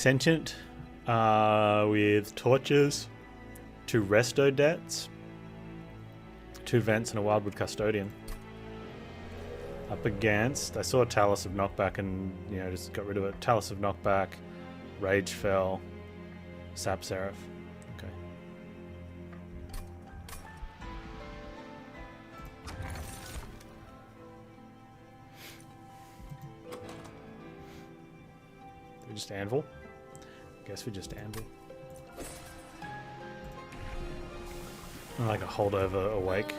Sentient with torches, 2 resto debts, 2 vents, and a wildwood custodian. Up against, I saw a Talus of Knockback and, you know, just got rid of it. Talus of Knockback, Rage Fell, Sap Seraph. Okay. We just Anvil? Guess we just Anvil. I like a holdover awake.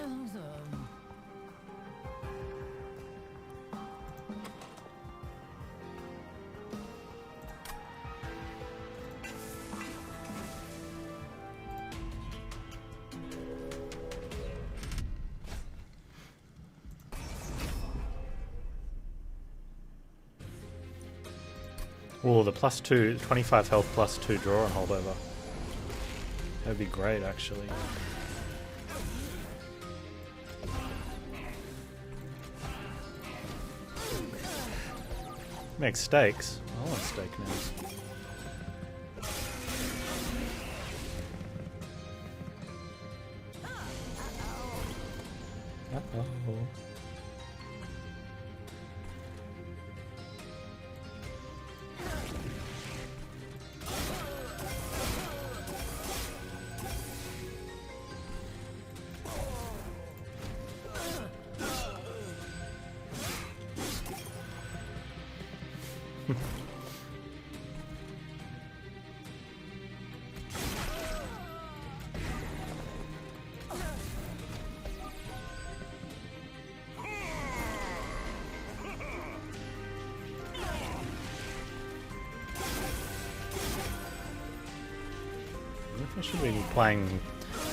Oh, the +2, 25 health +2 draw and holdover. That'd be great, actually. Make steaks. I want steak now. Uh-oh. I should be playing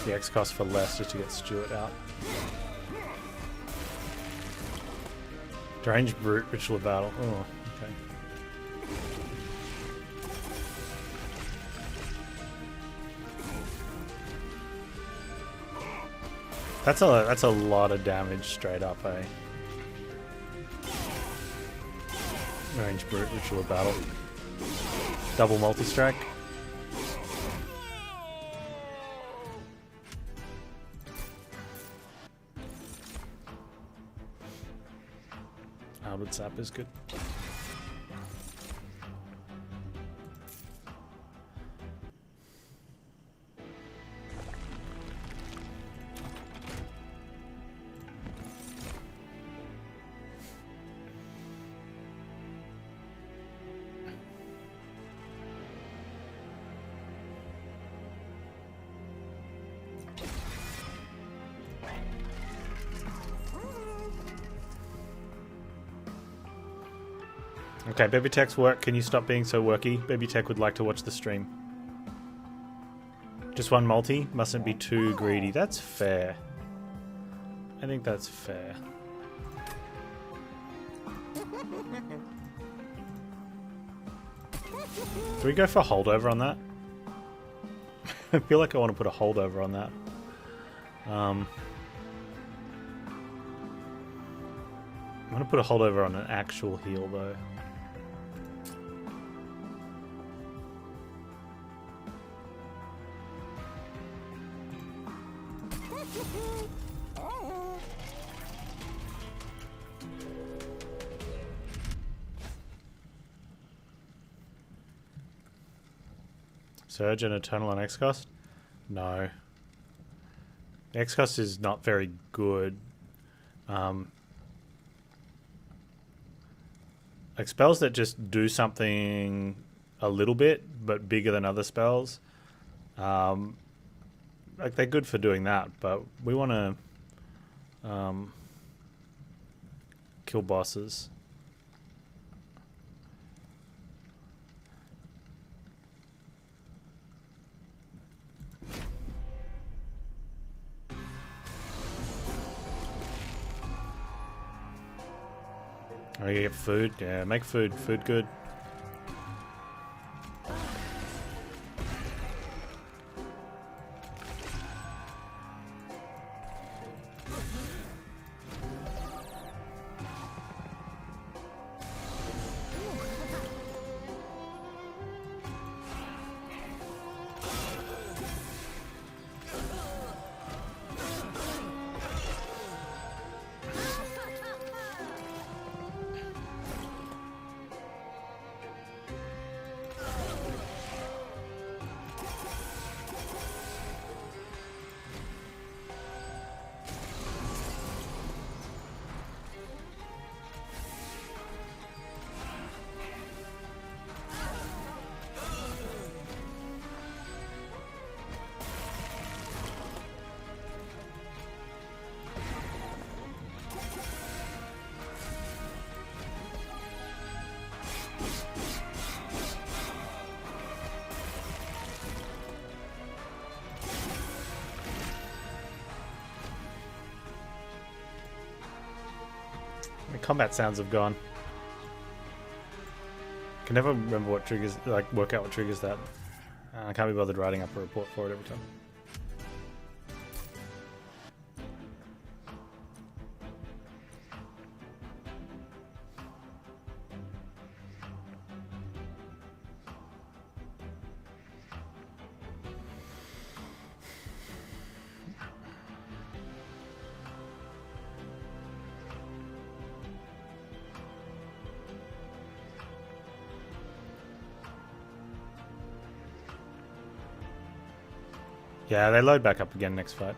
the X cost for less just to get Stuart out. Deranged Brute, Ritual of Battle. Oh, okay. That's a lot of damage straight up, eh? Deranged Brute, Ritual of Battle. Double multi-strike. Outward Sap is good. Okay, Baby Tech's work. Can you stop being so worky? Baby Tech would like to watch the stream. Just one multi? Mustn't be too greedy. That's fair. I think that's fair. Do we go for holdover on that? I feel like I want to put a holdover on that. I'm going to put a holdover on an actual heal though. Surge and Eternal on X-Cost? No. X-Cost is not very good. Like spells that just do something a little bit, but bigger than other spells. Like they're good for doing that, but we want to kill bosses. Oh, you get food? Yeah, make food. Food good. combat sounds have gone. I can never remember what triggers, like work out what triggers that. I can't be bothered writing up a report for it every time. Yeah, they load back up again next fight.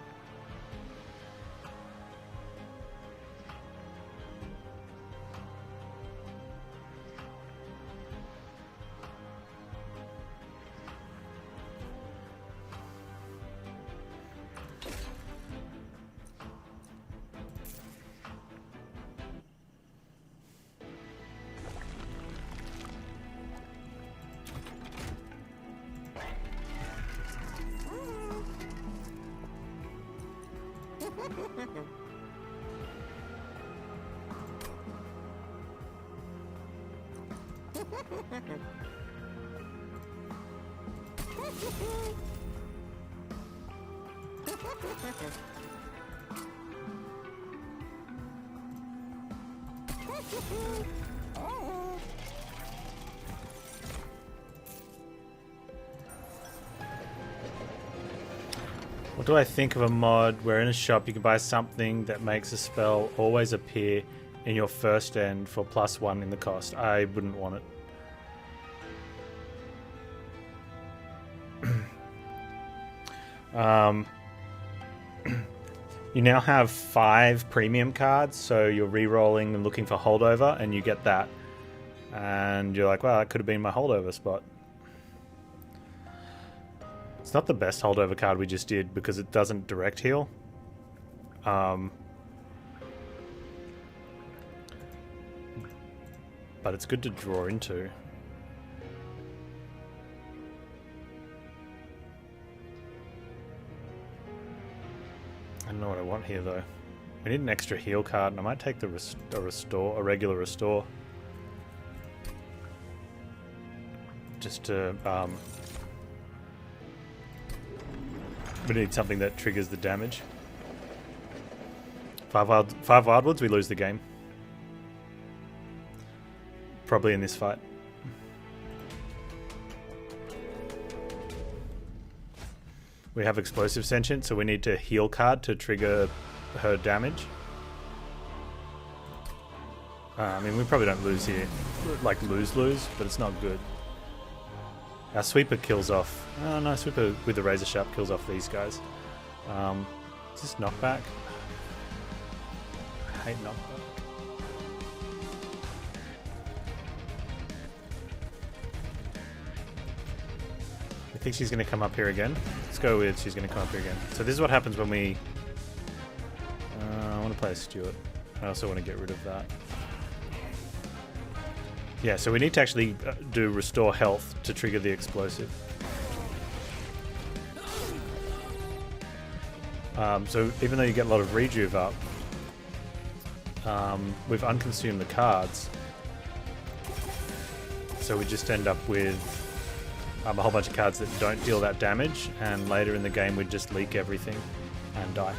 What do I think of a mod where in a shop you can buy something that makes a spell always appear in your first end for +1 in the cost? I wouldn't want it. You now have 5 premium cards, so you're re-rolling and looking for holdover, and you get that. And you're like, well, that could have been my holdover spot. It's not the best holdover card we just did because it doesn't direct heal. But it's good to draw into. I don't know what I want here though. We need an extra heal card, and I might take the a regular restore. Just to we need something that triggers the damage. 5 wildwoods, we lose the game. Probably in this fight. We have explosive sentient, so we need to heal card to trigger her damage. I mean, we probably don't lose here. Like lose, but it's not good. Our sweeper kills off. Oh no, sweeper with the razor sharp kills off these guys. Is this knockback? I hate knockback. I think she's going to come up here again. Let's go with she's going to come up here again. So this is what happens when we... I want to play a Stewart. I also want to get rid of that. Yeah, so we need to actually do restore health to trigger the explosive. So even though you get a lot of rejuve up, we've unconsumed the cards. So we just end up with a whole bunch of cards that don't deal that damage, and later in the game we'd just leak everything and die.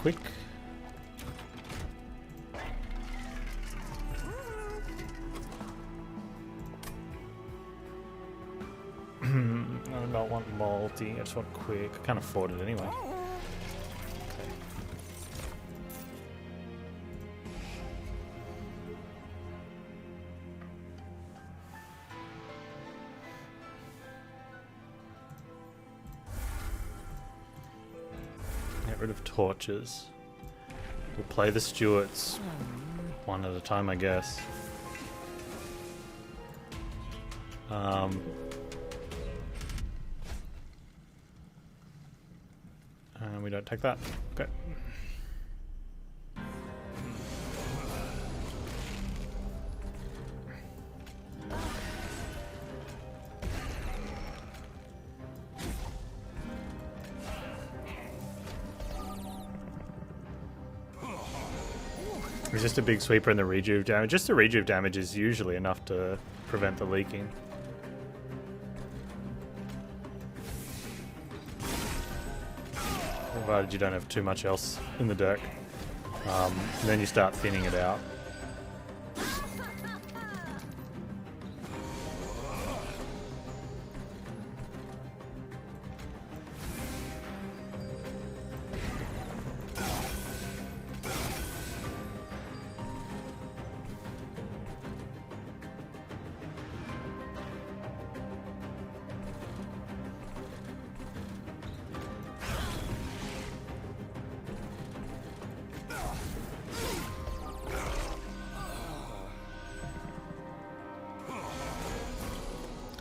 quick. I don't want multi, I just want quick. I can't afford it anyway. Okay. Get rid of torches. We'll play the Stuarts one at a time, I guess. And we don't take that. Okay. It's just a big sweeper and the rejuve damage. Just the rejuve damage is usually enough to prevent the leaking. Provided you don't have too much else in the deck. And then you start thinning it out.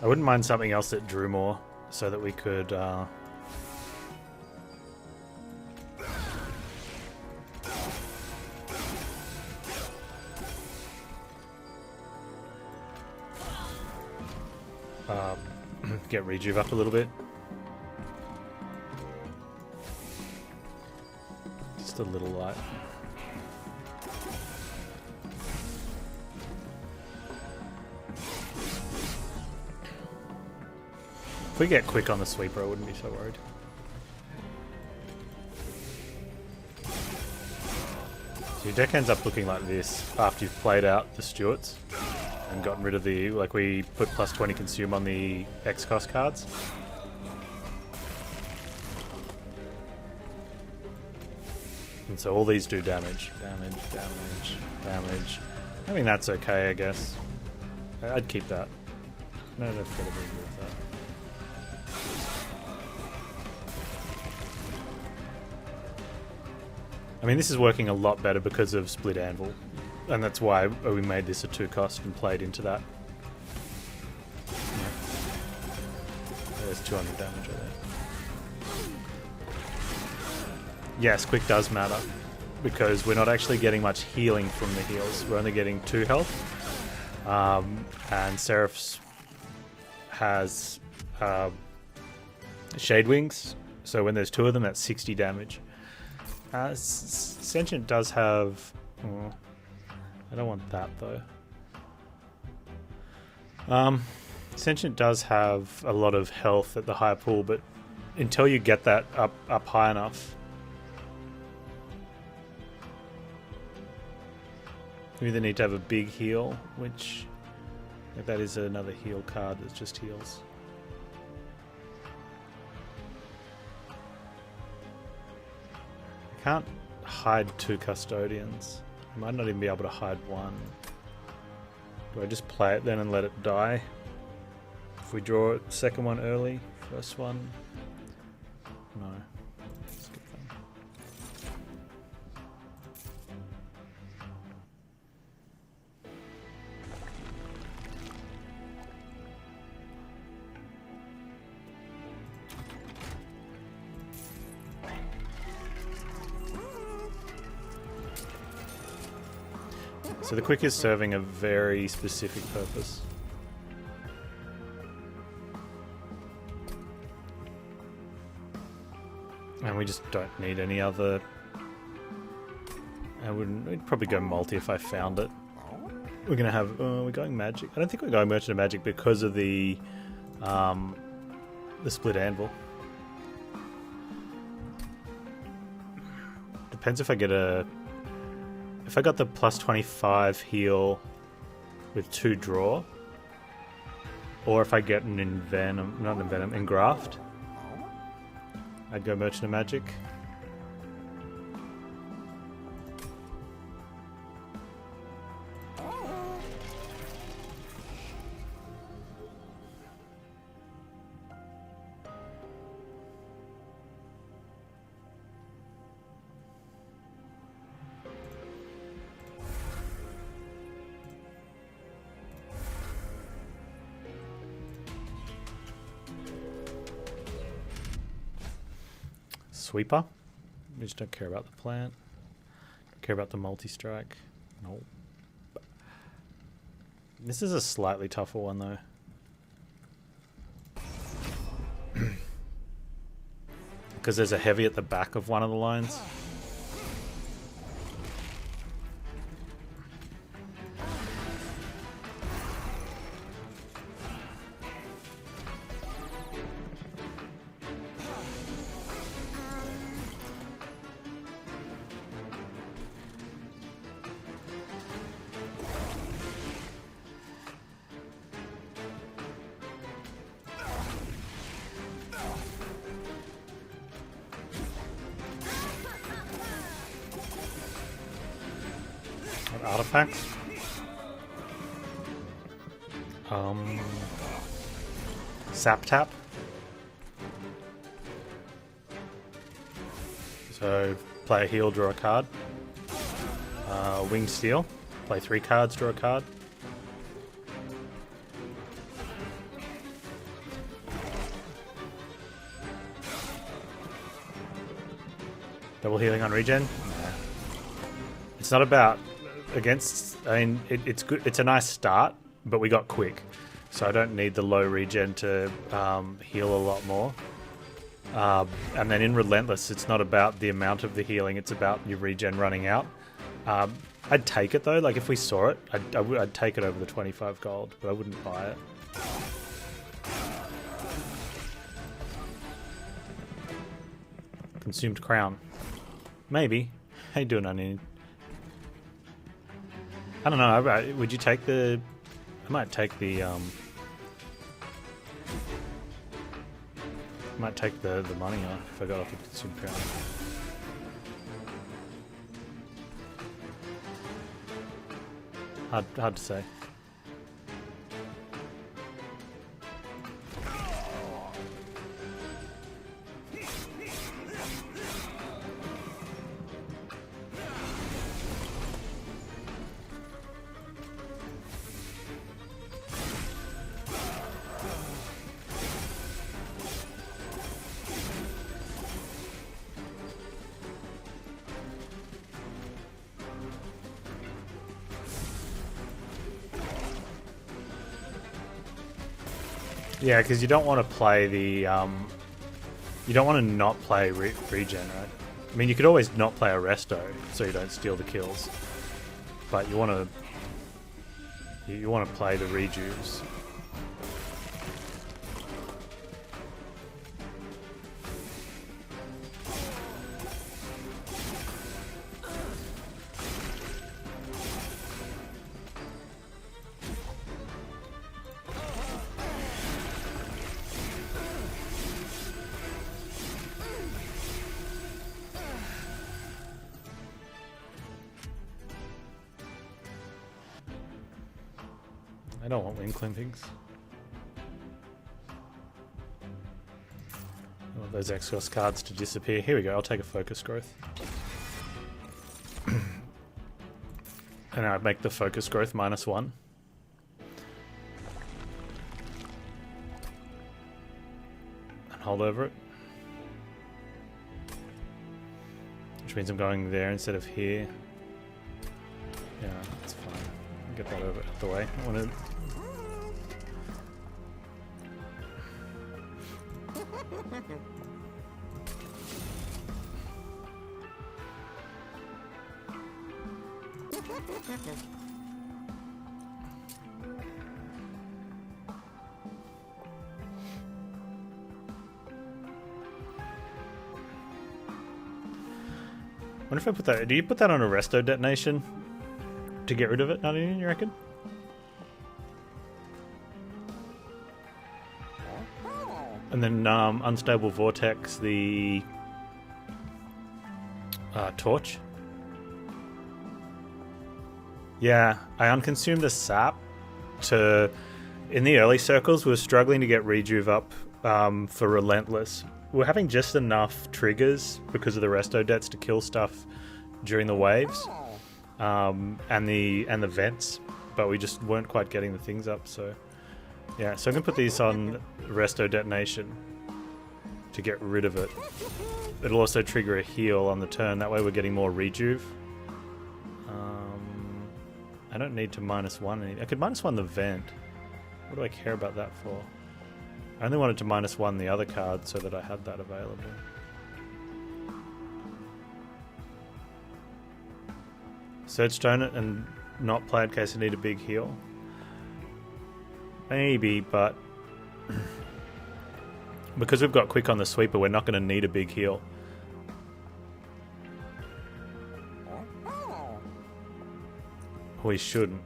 I wouldn't mind something else that drew more, so that we could get rejuve up a little bit. Just a little light. If we get quick on the sweeper, I wouldn't be so worried. So your deck ends up looking like this after you've played out the Stuarts and gotten rid of the, like we put plus 20 consume on the X cost cards. And so all these do damage. Damage, damage, damage. I mean, that's okay, I guess. I'd keep that. No, that's gotta be with that. I mean, this is working a lot better because of Split Anvil, and that's why we made this a 2-cost and played into that. Yeah. There's 200 damage right there. Yes, quick does matter, because we're not actually getting much healing from the heals. We're only getting 2 health, and Seraph's has Shade Wings, so when there's 2 of them, that's 60 damage. Sentient does have... I don't want that though. Sentient does have a lot of health at the higher pool, but until you get that up high enough, you either need to have a big heal, which that is another heal card that just heals. Can't hide 2 custodians. I might not even be able to hide 1. Do I just play it then and let it die? If we draw a second one early, first one? No. Skip them. So the quick is serving a very specific purpose. And we just don't need any other... We'd probably go multi if I found it. We're gonna have... we're going magic. I don't think we're going Merchant of Magic because of the Split Anvil. Depends if I get a... If I got the plus 25 heal with 2 draw, or if I get an Envenom, not an Envenom, Engraft, I'd go Merchant of Magic. Sweeper. We just don't care about the plant. Don't care about the multi-strike. No. This is a slightly tougher one though. Because there's a heavy at the back of one of the lines. Artifacts. Sap tap. So play a heal, draw a card. Winged Steel. Play 3 cards, draw a card. Double healing on regen. Nah. It's not about against. I mean, it's good. It's a nice start, but we got quick, so I don't need the low regen to heal a lot more. And then in Relentless, it's not about the amount of the healing; it's about your regen running out. I'd take it though. Like if we saw it, I'd take it over the 25 gold, but I wouldn't buy it. Consumed Crown. Maybe. How you doing, Onion? I don't know. Would you take the... I might take the... I might take the money off if I got off the Consumed Crown. Hard to say. Yeah, because you don't want to play the... you don't want to not play regen, right? I mean, you could always not play a resto, so you don't steal the kills. But you want to... You want to play the rejuves. I don't want wing climpings. I want those Exhaust cards to disappear. Here we go, I'll take a focus growth. And I'd make the focus growth -1. And hold over it. Which means I'm going there instead of here. Yeah, that's fine. I'll get that over out the way. I want to... Wonder if I put that... Do you put that on a resto detonation to get rid of it, Nadine, you reckon? And then unstable vortex, the torch. Yeah, I unconsumed the sap to... In the early circles, we were struggling to get rejuve up for Relentless. We're having just enough triggers because of the resto debts to kill stuff during the waves and the vents, but we just weren't quite getting the things up. So yeah, so I'm gonna put these on resto detonation to get rid of it. It'll also trigger a heal on the turn. That way we're getting more rejuve. I don't need to -1. I could -1 the vent. What do I care about that for? I only wanted to -1 the other card so that I had that available. Surge Stone it and not play in case I need a big heal? Maybe, but... because we've got quick on the sweeper, we're not going to need a big heal. We shouldn't.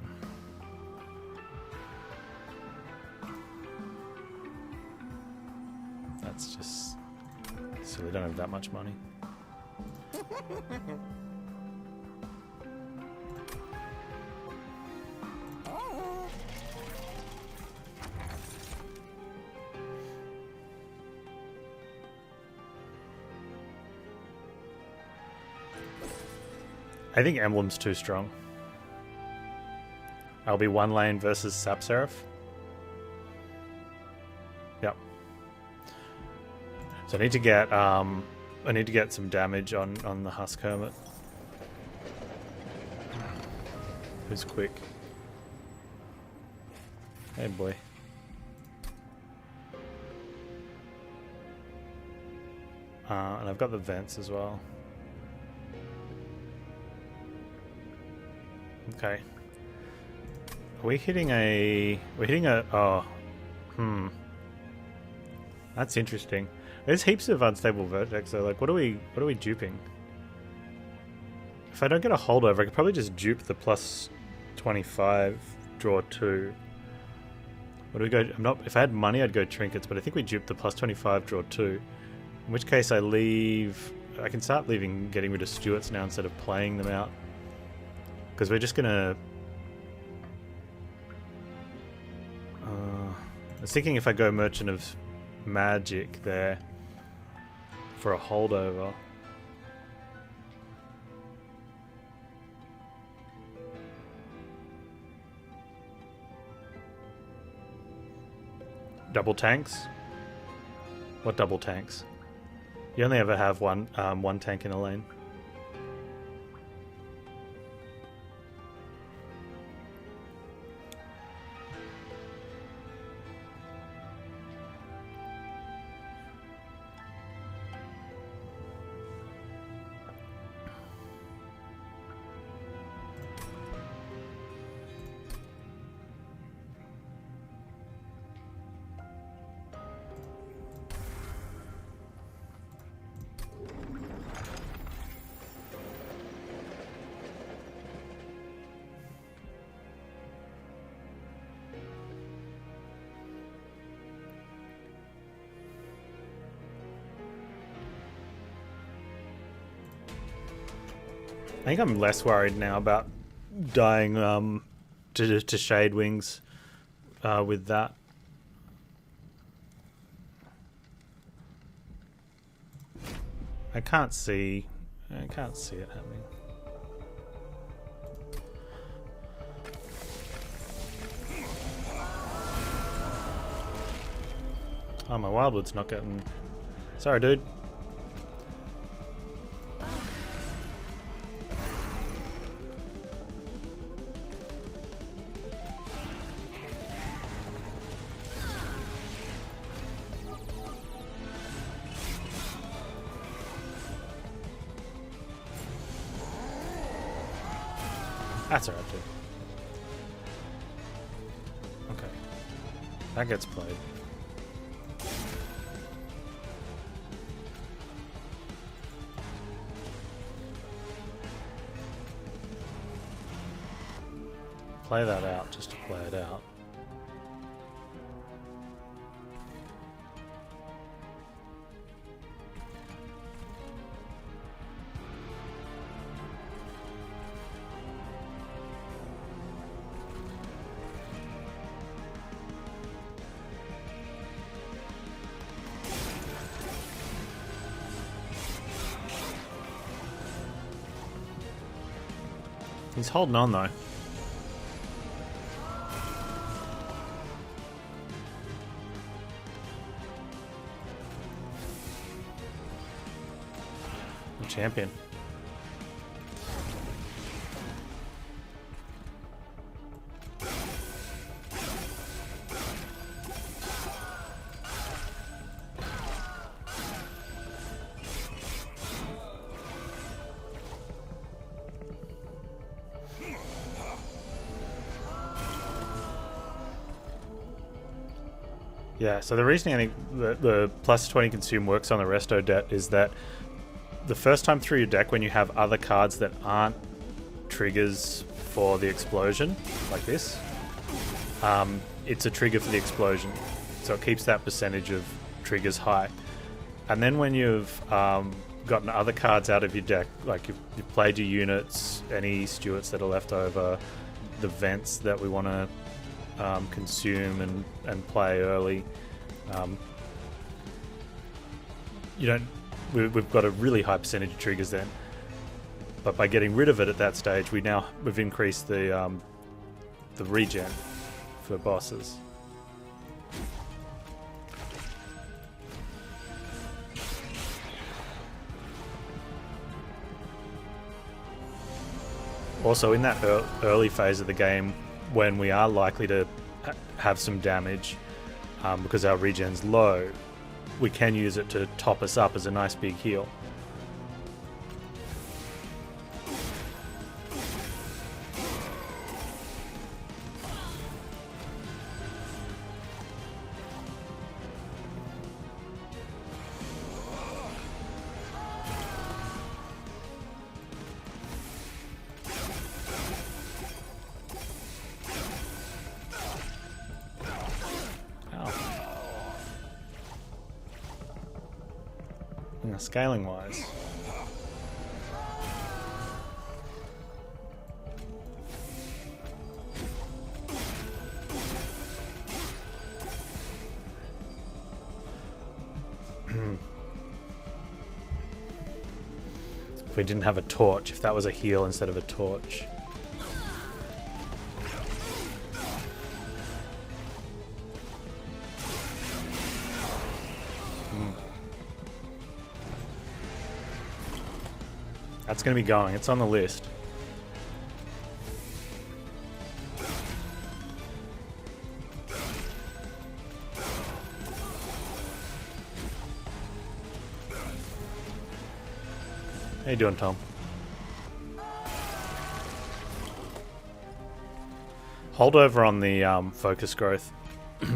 That's just... so we don't have that much money. I think Emblem's too strong. I'll be 1 lane versus Sap Seraph. Yep. So I need to get some damage on the Husk Hermit. Who's quick? Hey boy. And I've got the vents as well. Okay. Are we hitting a... we're hitting a... oh. That's interesting. There's heaps of unstable vertex, so like, what are we duping? If I don't get a holdover, I could probably just dupe the +25, draw 2. What do we go... I'm not... if I had money, I'd go trinkets, but I think we dupe the +25, draw 2. In which case I leave... I can start leaving, getting rid of Stuarts now instead of playing them out. Because we're just gonna... I was thinking if I go Merchant of Magic there for a holdover. Double tanks? What double tanks? You only ever have one tank in a lane. I think I'm less worried now about dying to Shade Wings with that. I can't see it happening. Oh, my Wildwood's not getting... Sorry, dude. That's alright, too. Okay. That gets played. play that out just to play it out. He's holding on though. The champion. Yeah, so the reasoning I think the plus 20 consume works on the resto debt is that the first time through your deck when you have other cards that aren't triggers for the explosion, like this, it's a trigger for the explosion. So it keeps that percentage of triggers high. And then when you've gotten other cards out of your deck, like you've played your units, any Stuarts that are left over, the vents that we want to consume and play early. We've got a really high percentage of triggers then, but by getting rid of it at that stage, we've increased the regen for bosses. Also, in that early phase of the game, when we are likely to have some damage because our regen's low, we can use it to top us up as a nice big heal. Scaling wise, if we didn't have a torch, if that was a heal instead of a torch. That's going to be going. It's on the list. How you doing, Tom? Hold over on the focus growth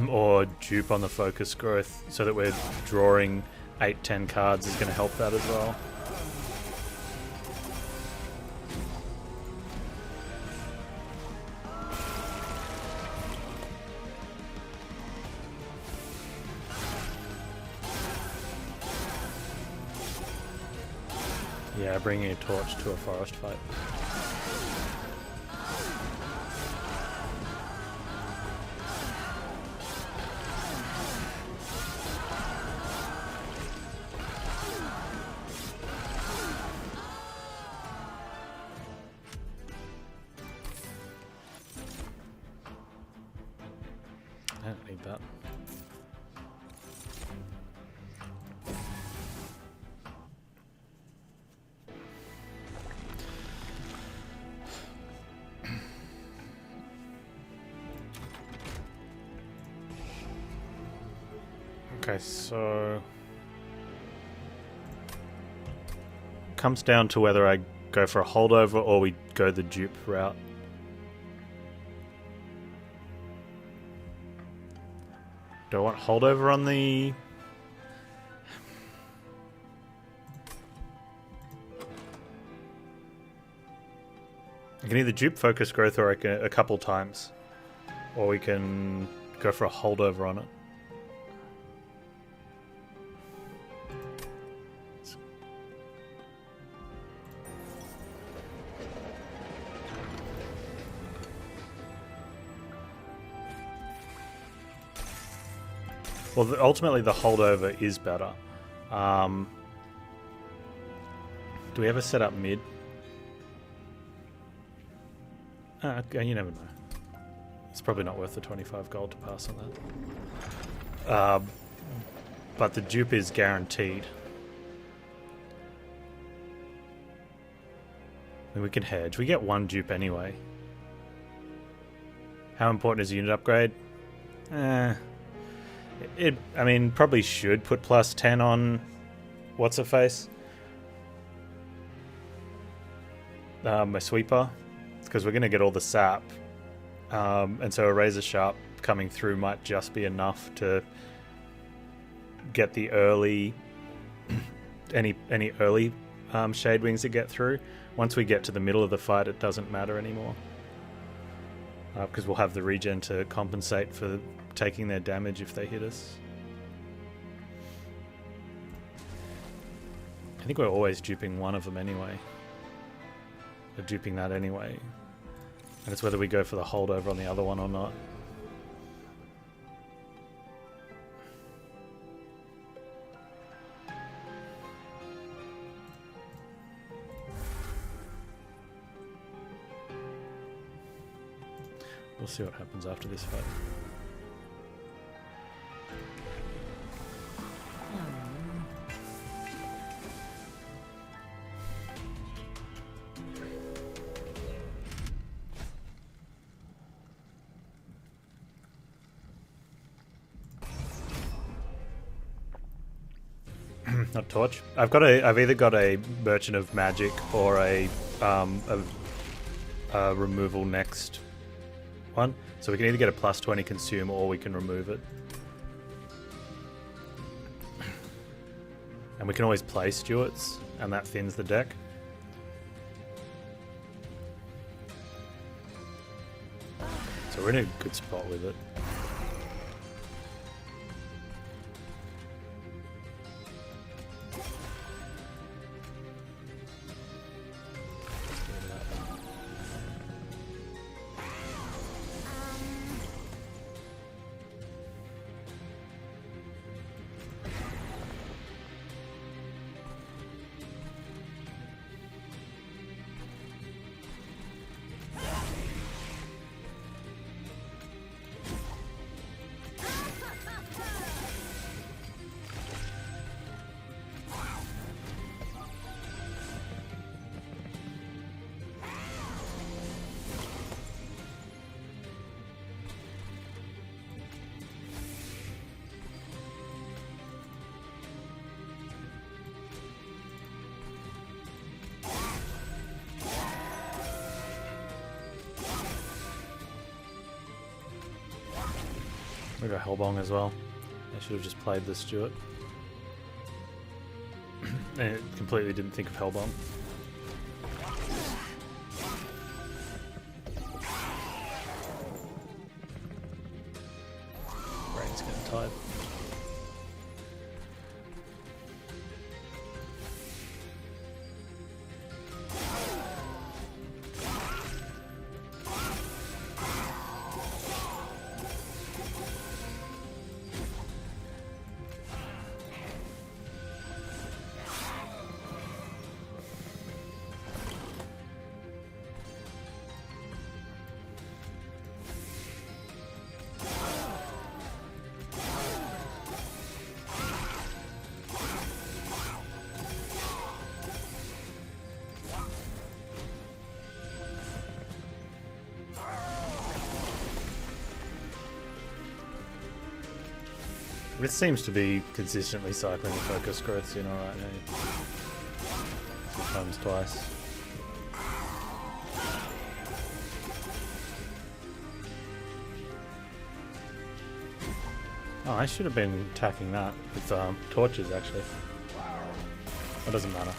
or dupe on the focus growth so that we're drawing 8-10 cards is going to help that as well. Yeah, bringing a torch to a forest fight. I don't need that. Okay, so comes down to whether I go for a holdover or we go the dupe route. Do I want holdover on the... Okay, can either dupe focus growth or a couple times, or we can go for a holdover on it. Well, ultimately the holdover is better. Do we ever set up mid? You never know. It's probably not worth the 25 gold to pass on that. But the dupe is guaranteed. I mean, we can hedge. We get one dupe anyway. How important is a unit upgrade? I mean, probably should put plus 10 on what's-her-face? My sweeper, because we're going to get all the sap. And so a razor sharp coming through might just be enough to get the early... any early shade wings to get through. Once we get to the middle of the fight, it doesn't matter anymore. Because we'll have the regen to compensate for taking their damage if they hit us. I think we're always duping one of them anyway. We're duping that anyway. And it's whether we go for the holdover on the other one or not. We'll see what happens after this fight. Not torch. I've either got a Merchant of Magic or a removal next one. So we can either get a plus 20 consume or we can remove it. And we can always play Stewarts, and that thins the deck. So we're in a good spot with it. We got Hellbong as well. I should have just played this Stewart. And it completely didn't think of Hellbong. Brain's getting tired. It seems to be consistently cycling the focus growths in alright now. Sometimes twice. Oh, I should have been attacking that with torches actually. That doesn't matter.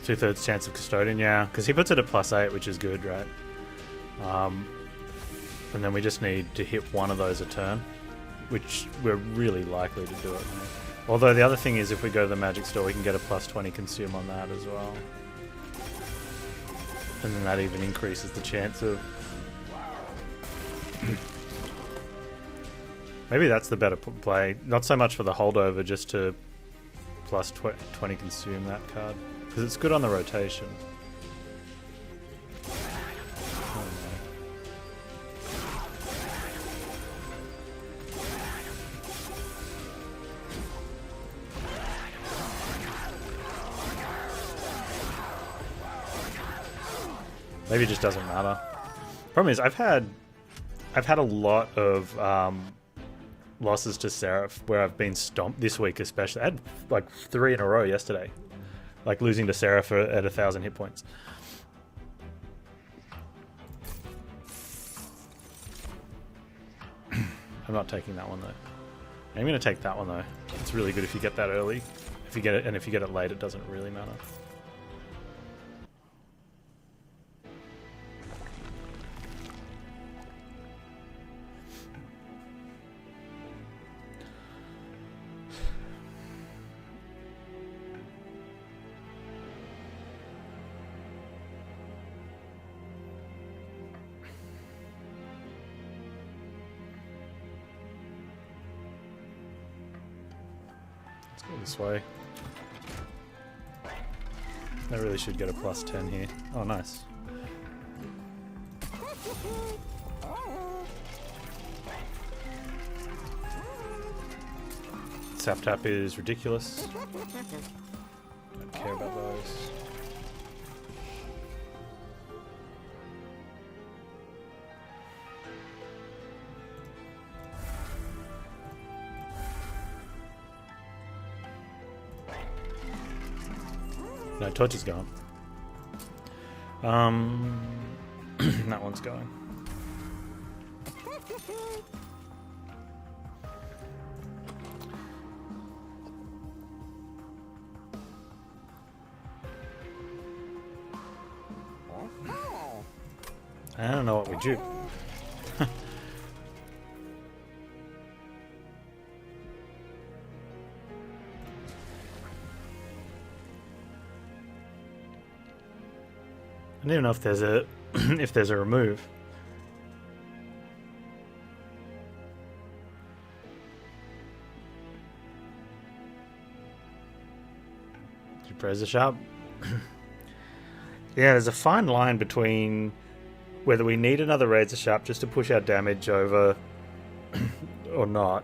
2/3 chance of custodian, yeah, because he puts it at +8, which is good, right? And then we just need to hit one of those a turn, which we're really likely to do it. Although the other thing is, if we go to the magic store, we can get a +20 consume on that as well. And then that even increases the chance of... Maybe that's the better play. Not so much for the holdover, just to +20 consume that card. Because it's good on the rotation. Oh, no. Maybe it just doesn't matter. Problem is, I've had a lot of losses to Seraph where I've been stomped this week, especially. I had like 3 in a row yesterday, like losing to Seraph at 1,000 hit points. I'm not taking that one though. I'm going to take that one though. It's really good if you get that early. If you get it, and if you get it late, it doesn't really matter. This way. I really should get a +10 here. Oh, nice. Sap tap is ridiculous. Don't care about those. No, torch is gone. That one's going. I don't know what we do. I don't even know if there's a if there's a remove. Did you press the sharp? Yeah, there's a fine line between whether we need another razor sharp just to push our damage over or not,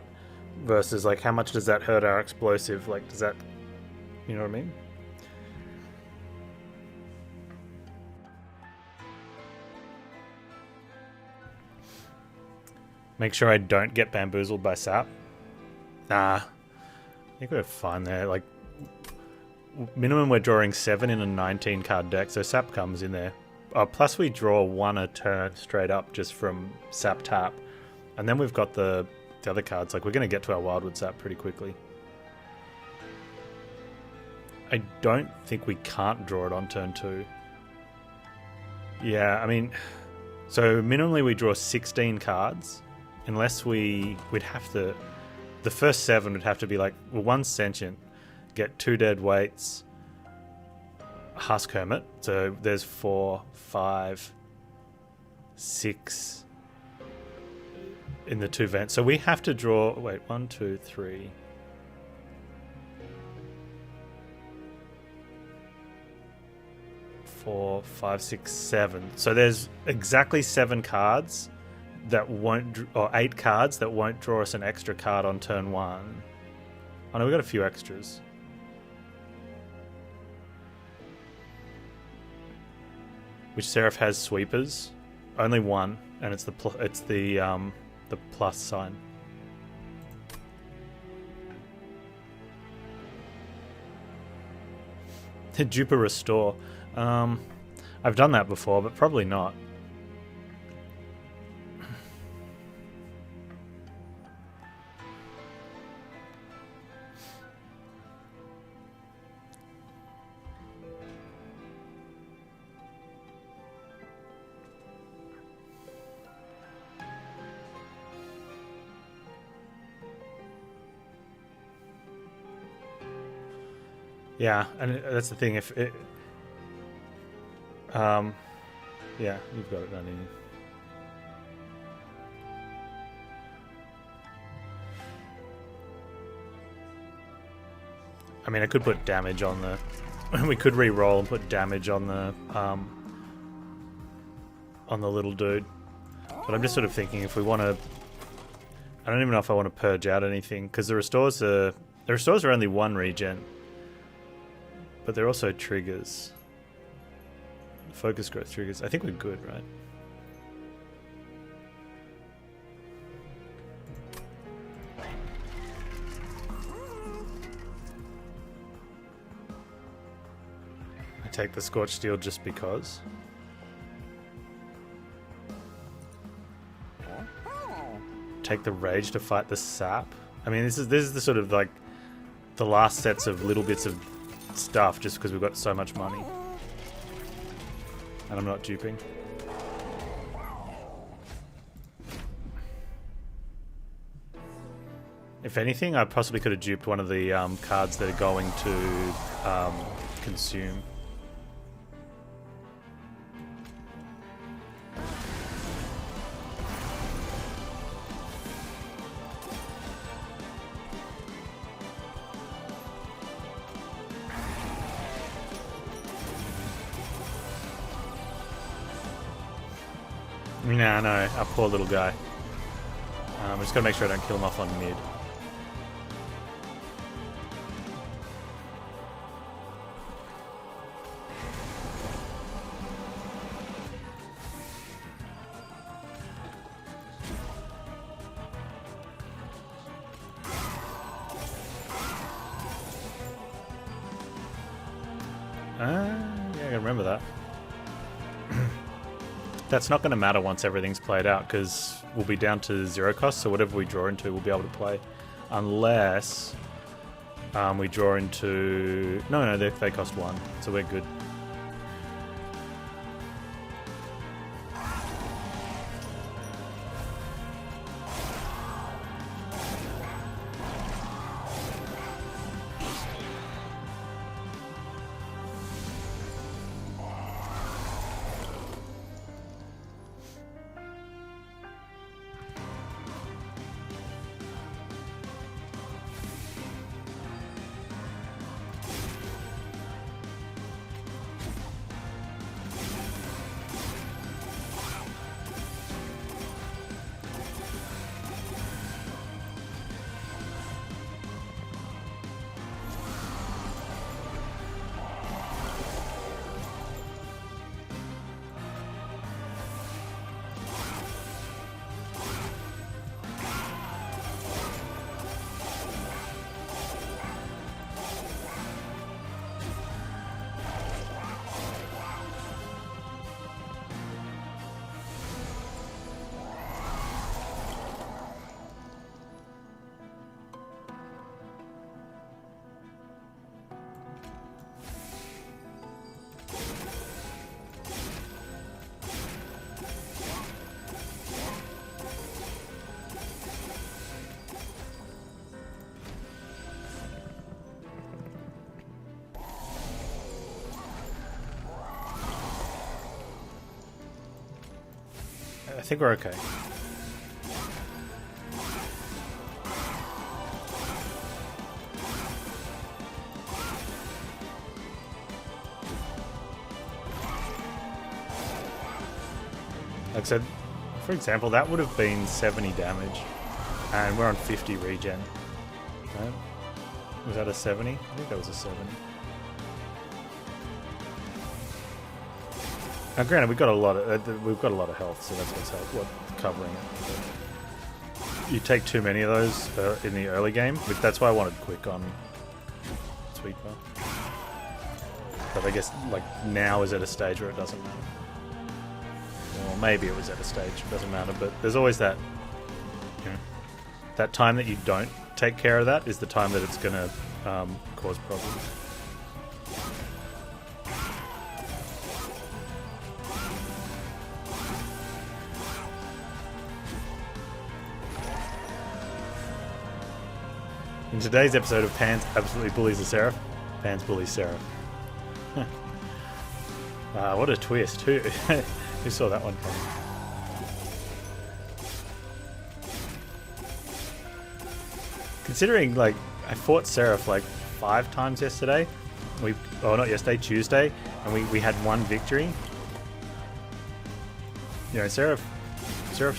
versus like how much does that hurt our explosive? Like, does that, you know what I mean? Make sure I don't get bamboozled by sap. Nah. I think we're fine there. Like, minimum we're drawing 7 in a 19 card deck, so sap comes in there. Plus we draw 1 a turn straight up just from sap tap. And then we've got the other cards. Like, we're going to get to our wildwood sap pretty quickly. I don't think we can't draw it on turn 2. Yeah, I mean, so minimally we draw 16 cards. Unless we'd have to... The first 7 would have to be like, well, 1 sentient, get 2 dead weights, Husk Hermit. So there's 4, 5, 6 in the 2 vents. So we have to draw... Wait, 1, 2, 3... 4, 5, 6, 7. So there's exactly 7 cards that won't, or 8 cards that won't draw us an extra card on turn 1. Oh no, we've got a few extras. Which Seraph has sweepers? Only 1, and it's the plus sign. Duper restore. I've done that before, but probably not. Yeah, and that's the thing. If it, yeah, you've got it, don't you? I mean, I could put damage on the. We could re-roll and put damage on the little dude. But I'm just sort of thinking if we want to. I don't even know if I want to purge out anything because the restores are only 1 regen, but they're also triggers. Focus growth triggers. I think we're good, right? I take the Scorched Steel just because. Take the Rage to fight the Sap. I mean, this is the sort of like the last sets of little bits of stuff just because we've got so much money. And I'm not duping. If anything, I possibly could have duped one of the cards that are going to consume. Nah, no, our poor little guy. I'm just gotta make sure I don't kill him off on mid. Yeah, I gotta remember that. That's not going to matter once everything's played out because we'll be down to 0 cost, so whatever we draw into we'll be able to play. Unless we draw into... No, they cost 1, so we're good. I think we're okay. Like I said, for example, that would have been 70 damage, and we're on 50 regen. Right? Was that a 70? I think that was a 70. Now, granted, we've got a lot of health, so that's what's covering it. You take too many of those in the early game, but that's why I wanted quick on Sweetbar. But I guess like now is at a stage where it doesn't matter. Or maybe it was at a stage it doesn't matter, but there's always that. You know, that time that you don't take care of that is the time that it's going to cause problems. In today's episode of Panz absolutely bullies the Seraph. Panz bullies Seraph. What a twist. Who saw that one coming? Considering, like, I fought Seraph like 5 times yesterday. Not yesterday, Tuesday, and we had 1 victory. You know, Seraph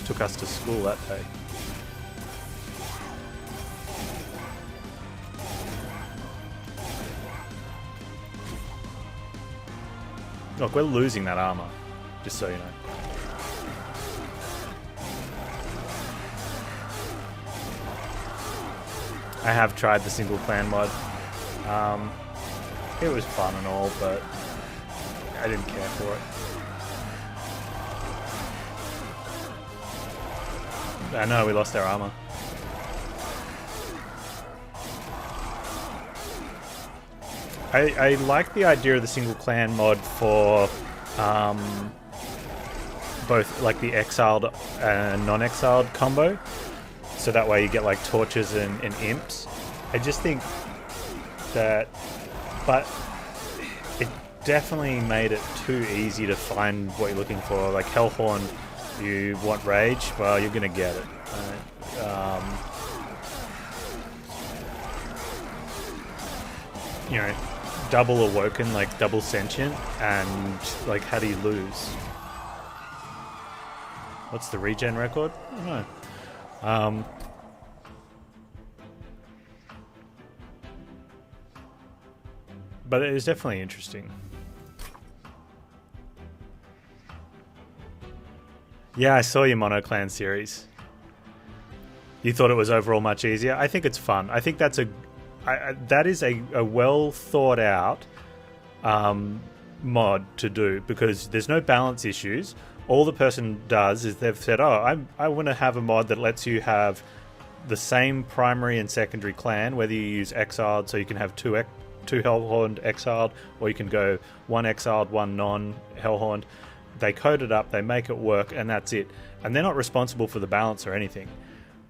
took us to school that day. Look, we're losing that armor, just so you know. I have tried the single clan mod. It was fun and all, but I didn't care for it. I know, we lost our armor. I like the idea of the single clan mod for both like the exiled and non-exiled combo, so that way you get like torches and imps. I just think that, but it definitely made it too easy to find what you're looking for. Like Hellhorned, you want rage, well, you're gonna get it. You know, double Awoken, like double sentient, and like how do you lose? What's the regen record? I don't know. But it was definitely interesting. Yeah, I saw your MonoClan series. You thought it was overall much easier? I think it's fun. I think that's that is a well thought out mod to do, because there's no balance issues. All the person does is they've said, oh, I want to have a mod that lets you have the same primary and secondary clan, whether you use exiled, so you can have two Hellhorned exiled, or you can go 1 exiled, 1 non-Hellhorned. They code it up, they make it work, and that's it. And they're not responsible for the balance or anything.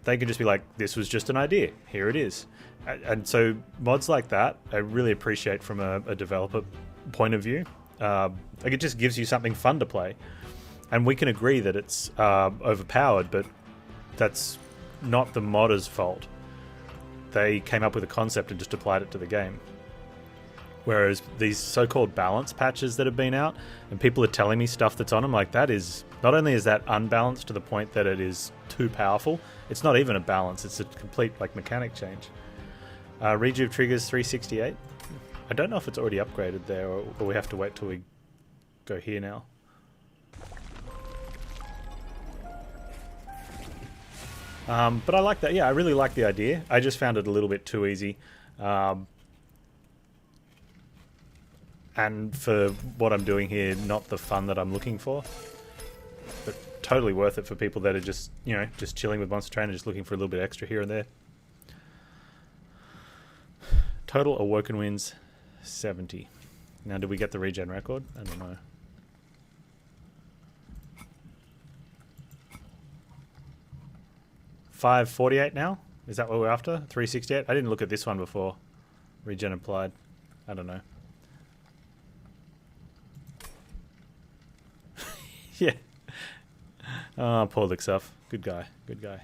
They can just be like, this was just an idea, here it is. And so mods like that, I really appreciate from a developer point of view. Like, it just gives you something fun to play. And we can agree that it's overpowered, but that's not the modder's fault. They came up with a concept and just applied it to the game. Whereas these so-called balance patches that have been out, and people are telling me stuff that's on them, like, that is, not only is that unbalanced to the point that it is too powerful, it's not even a balance, it's a complete, like, mechanic change. Rejuve triggers 368. I don't know if it's already upgraded there, or we have to wait till we go here now. But I like that. Yeah, I really like the idea. I just found it a little bit too easy. And for what I'm doing here, not the fun that I'm looking for. But totally worth it for people that are just, you know, just chilling with Monster Trainer, just looking for a little bit extra here and there. Total Awoken wins 70. Now, did we get the regen record? I don't know. $548 now? Is that what we're after? 368? I didn't look at this one before. Regen applied. I don't know. Yeah. Oh, poor Lixuff. Good guy. Good guy.